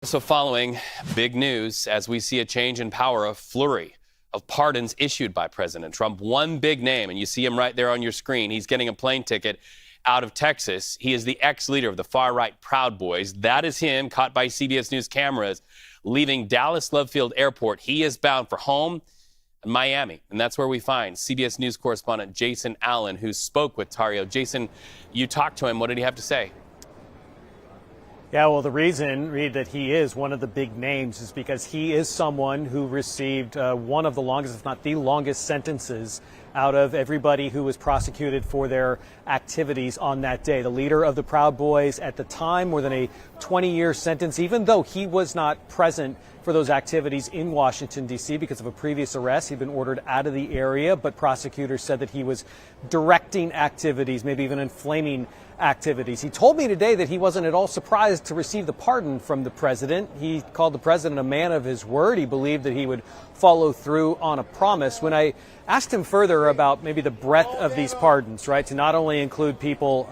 So following big news as we see a change in power, a flurry of pardons issued by President Trump. One big name, and you see him right there on your screen. He's getting a plane ticket out of Texas. He is the ex-leader of the far-right Proud Boys. That is him, caught by CBS News cameras, leaving Dallas Love Field Airport. He is bound for home in Miami, and that's where we find CBS News correspondent Jason Allen, who spoke with Tarrio. Jason, you talked to him. What did he have to say? Yeah, well, the reason, Reed, that he is one of the big names is because he is someone who received one of the longest, if not the longest, sentences out of everybody who was prosecuted for their activities on that day. The leader of the Proud Boys at the time, more than a 20-year sentence, even though he was not present for those activities in Washington, D.C. because of a previous arrest. He'd been ordered out of the area, but prosecutors said that he was directing activities, maybe even inflaming activities. He told me today that he wasn't at all surprised to receive the pardon from the president. He called the president a man of his word. He believed that he would follow through on a promise. When I asked him further about maybe the breadth of these pardons, right, to not only include people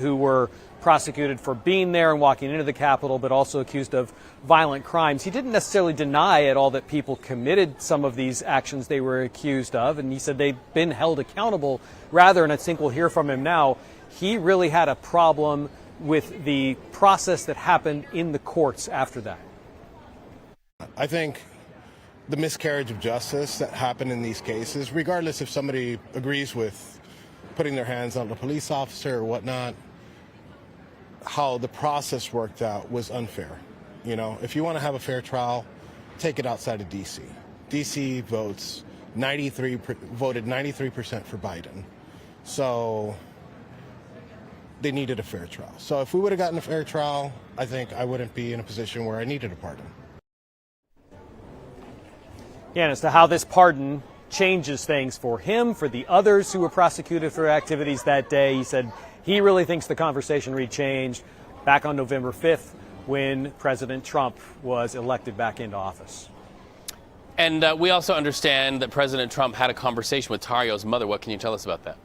who were prosecuted for being there and walking into the Capitol, but also accused of violent crimes. He didn't necessarily deny at all that people committed some of these actions they were accused of, and he said they've been held accountable. Rather, and I think we'll hear from him now, he really had a problem with the process that happened in the courts after that. I think the miscarriage of justice that happened in these cases, regardless if somebody agrees with putting their hands on a police officer or whatnot, how the process worked out was unfair. You know, if you want to have a fair trial, take it outside of D.C. D.C. voted 93% for Biden. So they needed a fair trial. So if we would have gotten a fair trial, I think I wouldn't be in a position where I needed a pardon. Yeah, and as to how this pardon changes things for him, for the others who were prosecuted for activities that day, he said he really thinks the conversation changed back on November 5th when President Trump was elected back into office. And we also understand that President Trump had a conversation with Tarrio's mother. What can you tell us about that?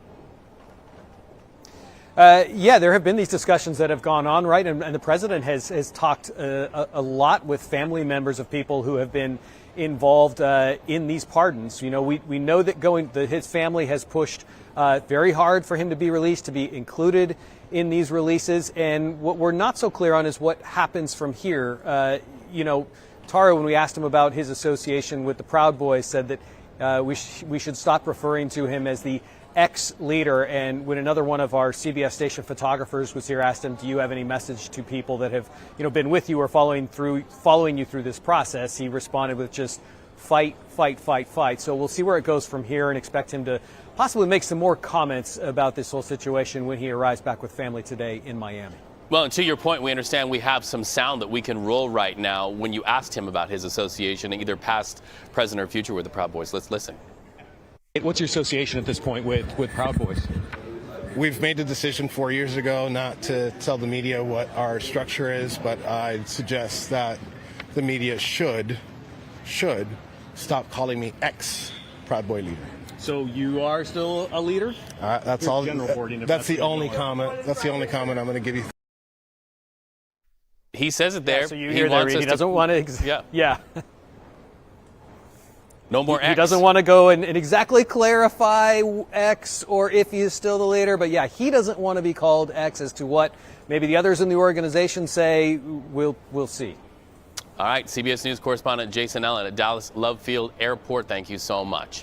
Yeah, there have been these discussions that have gone on, right? And the president has talked a lot with family members of people who have been involved in these pardons. You know, we know that his family has pushed very hard for him to be released, to be included in these releases. And what we're not so clear on is what happens from here. You know, Tarrio, when we asked him about his association with the Proud Boys, said that we should stop referring to him as the ex-leader. And when another one of our CBS station photographers was here, asked him, do you have any message to people that have, you know, been with you or following you through this process? He responded with just fight, fight, fight, fight. So we'll see where it goes from here and expect him to possibly make some more comments about this whole situation when he arrives back with family today in Miami. Well, and to your point, we understand we have some sound that we can roll right now when you asked him about his association, either past, present, or future with the Proud Boys. Let's listen. What's your association at this point with Proud Boys? We've made the decision 4 years ago not to tell the media what our structure is, but I'd suggest that the media should stop calling me ex-Proud Boy leader. So you are still a leader? That's all. That's the only comment. That's the only comment I'm going to give you. He says it there. Yeah, so you hear that, Reed. He doesn't want to. Yeah. No more X. He doesn't want to go and exactly clarify X or if he is still the leader. But yeah, he doesn't want to be called X. As to what maybe the others in the organization say, we'll see. All right, CBS News correspondent Jason Allen at Dallas Love Field Airport. Thank you so much.